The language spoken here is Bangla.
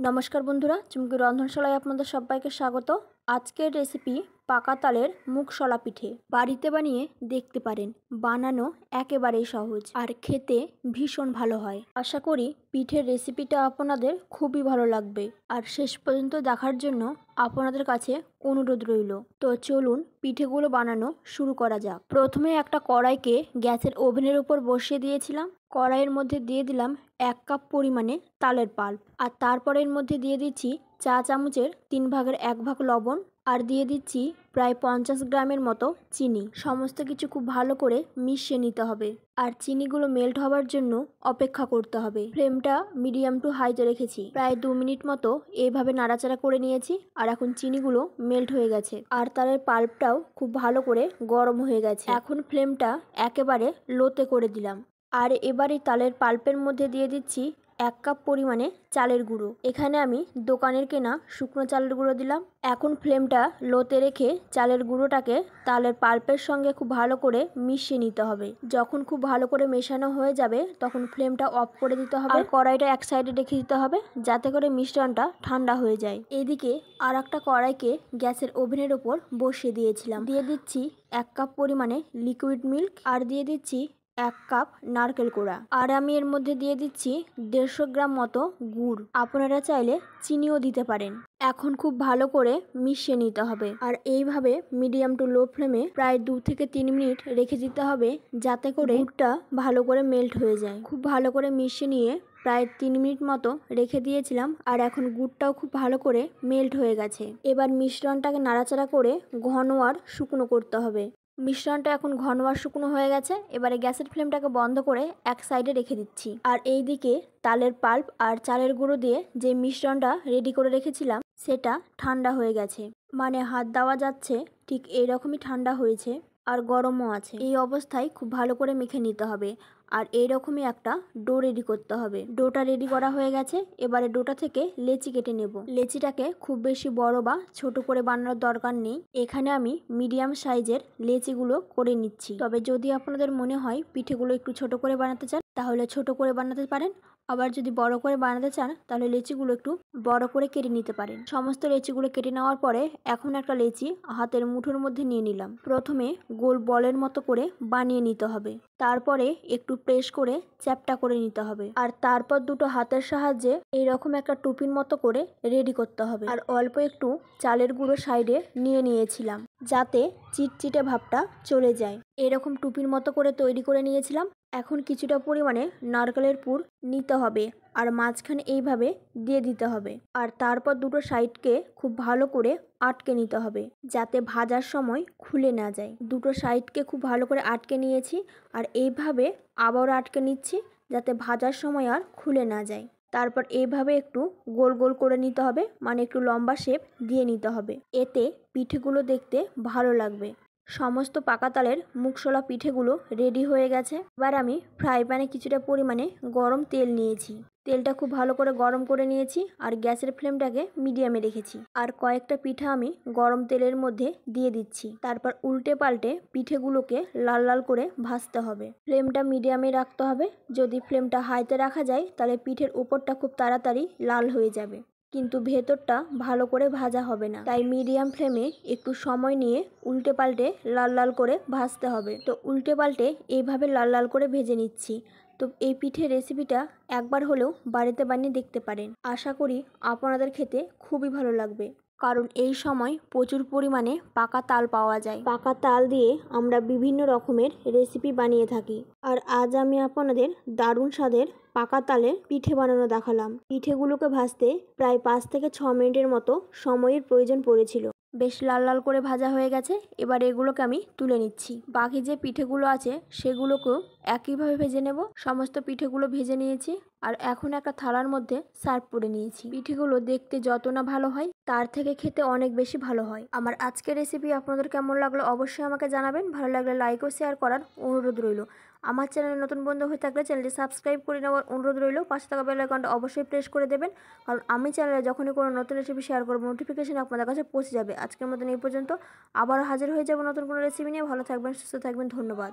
নমস্কার বন্ধুরা, চুমকি রন্ধনশালায় আপনাদের সবাইকে স্বাগত। আজকের রেসিপি পাকা তালের মুগশলা পিঠে। বাড়িতে বানিয়ে দেখতে পারেন, বানানো একেবারেই সহজ আর খেতে ভীষণ ভালো হয়। আশা করি পিঠের রেসিপিটা আপনাদের খুবই ভালো লাগবে আর শেষ পর্যন্ত দেখার জন্য আপনাদের কাছে অনুরোধ রইল। তো চলুন পিঠেগুলো বানানো শুরু করা যাক। প্রথমে একটা কড়াইকে গ্যাসের ওভেনের উপর বসিয়ে দিয়েছিলাম। কড়াইয়ের মধ্যে দিয়ে দিলাম 1 কাপ পরিমাণে তালের পাল্প, আর তারপরে এর মধ্যে দিয়ে দিচ্ছি চা চামচের 3 ভাগের 1 ভাগ লবণ, আর দিয়ে দিচ্ছি প্রায় 50 গ্রামের মতো চিনি। সমস্ত কিছু খুব ভালো করে মিশিয়ে নিতে হবে আর চিনিগুলো মেল্ট হওয়ার জন্য অপেক্ষা করতে হবে। ফ্লেমটা মিডিয়াম টু হাইতে রেখেছি। প্রায় 2 মিনিট মতো এইভাবে নাড়াচাড়া করে নিয়েছি আর এখন চিনিগুলো মেল্ট হয়ে গেছে আর তালের পাল্পটাও খুব ভালো করে গরম হয়ে গেছে। এখন ফ্লেমটা একেবারে লোতে করে দিলাম আর এবারে তালের পাল্পের মধ্যে দিয়ে দিচ্ছি 1 কাপ পরিমাণে চালের গুঁড়ো। এখানে আমি দোকানের কেনা শুকনো চালের গুঁড়ো দিলাম। এখন ফ্লেমটা লোতে রেখে চালের গুঁড়োটাকে তালের পাল্পের সঙ্গে খুব ভালো করে মিশিয়ে নিতে হবে। যখন খুব ভালো করে মেশানো হয়ে যাবে তখন ফ্লেমটা অফ করে দিতে হবে আর কড়াইটা এক সাইডে রেখে দিতে হবে যাতে করে মিশ্রণটা ঠান্ডা হয়ে যায়। এদিকে আর একটা কড়াইকে গ্যাসের ওভেনের ওপর বসিয়ে দিয়েছিলাম। দিয়ে দিচ্ছি 1 কাপ পরিমাণে লিকুইড মিল্ক আর দিয়ে দিচ্ছি 1 কাপ নারকেল কোড়া, আর আমি এর মধ্যে দিয়ে দিচ্ছি 150 গ্রাম মতো গুড়। আপনারা চাইলে চিনিও দিতে পারেন। এখন খুব ভালো করে মিশিয়ে নিতে হবে আর এইভাবে মিডিয়াম টু লো ফ্লেমে প্রায় 2 থেকে 3 মিনিট রেখে দিতে হবে যাতে করে গুড়টা ভালো করে মেল্ট হয়ে যায়। খুব ভালো করে মিশিয়ে নিয়ে প্রায় 3 মিনিট মতো রেখে দিয়েছিলাম আর এখন গুড়টাও খুব ভালো করে মেল্ট হয়ে গেছে। এবার মিশ্রণটাকে নাড়াচাড়া করে ঘন আর শুকনো করতে হবে। মিশ্রণটা এখন ঘন আর শুকনো হয়ে গেছে। এবারে গ্যাসের ফ্লেমটাকে বন্ধ করে এক সাইডে রেখে দিচ্ছি আর এই দিকে তালের পাল্প আর চালের গুঁড়ো দিয়ে যে মিশ্রণটা রেডি করে রেখেছিলাম সেটা ঠান্ডা হয়ে গেছে, মানে হাত দেওয়া যাচ্ছে ঠিক এইরকমই ঠান্ডা হয়েছে আর গরমও আছে। এই অবস্থায় খুব ভালো করে মেখে নিতে হবে আর এইরকমই একটা ডো রেডি করতে হবে। ডোটা রেডি করা হয়ে গেছে। এবারে ডোটা থেকে লেচি কেটে নেব। লেচিটাকে খুব বেশি বড় বা ছোট করে বানানোর দরকার নেই। এখানে আমি মিডিয়াম সাইজের লেচিগুলো করে নিচ্ছি। তবে যদি আপনাদের মনে হয় পিঠেগুলো একটু ছোট করে বানাতে চান তাহলে ছোট করে বানাতে পারেন, আবার যদি বড় করে বানাতে চান তাহলে লেচিগুলো একটু বড় করে কেটে নিতে পারেন। সমস্ত লেচিগুলো কেটে নেওয়ার পরে এখন একটা লেচি হাতের মুঠোর মধ্যে নিয়ে নিলাম। প্রথমে গোল বলের মতো করে বানিয়ে নিতে হবে, তারপরে একটু প্রেস করে চ্যাপটা করে নিতে হবে আর তারপর দুটো হাতের সাহায্যে এইরকম একটা টুপির মতো করে রেডি করতে হবে। আর অল্প একটু চালের গুঁড়ো সাইডে নিয়ে নিয়েছিলাম যাতে চিটচিটে ভাবটা চলে যায়। এরকম টুপির মতো করে তৈরি করে নিয়েছিলাম। এখন কিছুটা পরিমাণে নারকেলের পুর নিতে হবে আর মাঝখানে এইভাবে দিয়ে দিতে হবে আর তারপর দুটো সাইডকে খুব ভালো করে আটকে নিতে হবে যাতে ভাজার সময় খুলে না যায়। দুটো সাইডকে খুব ভালো করে আটকে নিয়েছি আর এইভাবে আবারও আটকে নিচ্ছি যাতে ভাজার সময় আর খুলে না যায়। তারপর এইভাবে একটু গোল গোল করে নিতে হবে, মানে একটু লম্বা শেপ দিয়ে নিতে হবে, এতে পিঠেগুলো দেখতে ভালো লাগবে। সমস্ত পাকা তালের মুগশলা পিঠেগুলো রেডি হয়ে গেছে। এবার আমি ফ্রাই প্যানে কিছুটা পরিমাণে গরম তেল নিয়েছি। তেলটা খুব ভালো করে গরম করে নিয়েছি আর গ্যাসের ফ্লেমটাকে মিডিয়ামে রেখেছি আর কয়েকটা পিঠা আমি গরম তেলের মধ্যে দিয়ে দিচ্ছি। তারপর উল্টে পাল্টে পিঠেগুলোকে লাল লাল করে ভাজতে হবে। ফ্লেমটা মিডিয়ামে রাখতে হবে। যদি ফ্লেমটা হাইতে রাখা যায় তাহলে পিঠের উপরটা খুব তাড়াতাড়ি লাল হয়ে যাবে কিন্তু ভেতরটা ভালো করে ভাজা হবে না। তাই মিডিয়াম ফ্লেমে একটু সময় নিয়ে উল্টে পাল্টে লাল লাল করে ভাজতে হবে। তো উল্টে পাল্টে এইভাবে লাল লাল করে ভেজে নিচ্ছি। তো এই পিঠের রেসিপিটা একবার হলেও বাড়িতে বানিয়ে দেখতে পারেন। আশা করি আপনাদের খেতে খুবই ভালো লাগবে, কারণ এই সময় প্রচুর পরিমাণে পাকা তাল পাওয়া যায়। পাকা তাল দিয়ে আমরা বিভিন্ন রকমের রেসিপি বানিয়ে থাকি আর আজ আমি আপনাদের দারুণ স্বাদের পাকা তালের পিঠে বানানো দেখালাম। পিঠেগুলোকে ভাজতে প্রায় 5 থেকে 6 মিনিটের মতো সময়ের প্রয়োজন পড়েছিল। বেশ লাল লাল করে ভাজা হয়ে গেছে। এবার এগুলোকে আমি তুলে নিচ্ছি। বাকি যে পিঠেগুলো আছে সেগুলোকেও একইভাবে ভেজে নেব। সমস্ত পিঠেগুলো ভেজে নিয়েছি আর এখন একটা থালার মধ্যে সার্ভ করে নিয়েছি। পিঠেগুলো দেখতে যত না ভালো হয় তার থেকে খেতে অনেক বেশি ভালো হয়। আমার আজকের রেসিপি আপনাদের কেমন লাগলো অবশ্যই আমাকে জানাবেন। ভালো লাগলে লাইক ও শেয়ার করার অনুরোধ রইল। আমার চ্যানেলে নতুন বন্ধু হয়ে থাকলে চ্যানেলটি সাবস্ক্রাইব করে নেওয়ার অনুরোধ রইল। পাশে থাকা বেল আইকনটা অবশ্যই প্রেস করে দেবেন, কারণ আমি চ্যানেলে যখনই কোনো নতুন রেসিপি শেয়ার করবো নোটিফিকেশন আপনাদের কাছে পৌঁছে যাবে। আজকের মতন এই পর্যন্ত, আবারও হাজির হয়ে যাব নতুন কোনো রেসিপি নিয়ে। ভালো থাকবেন, সুস্থ থাকবেন, ধন্যবাদ।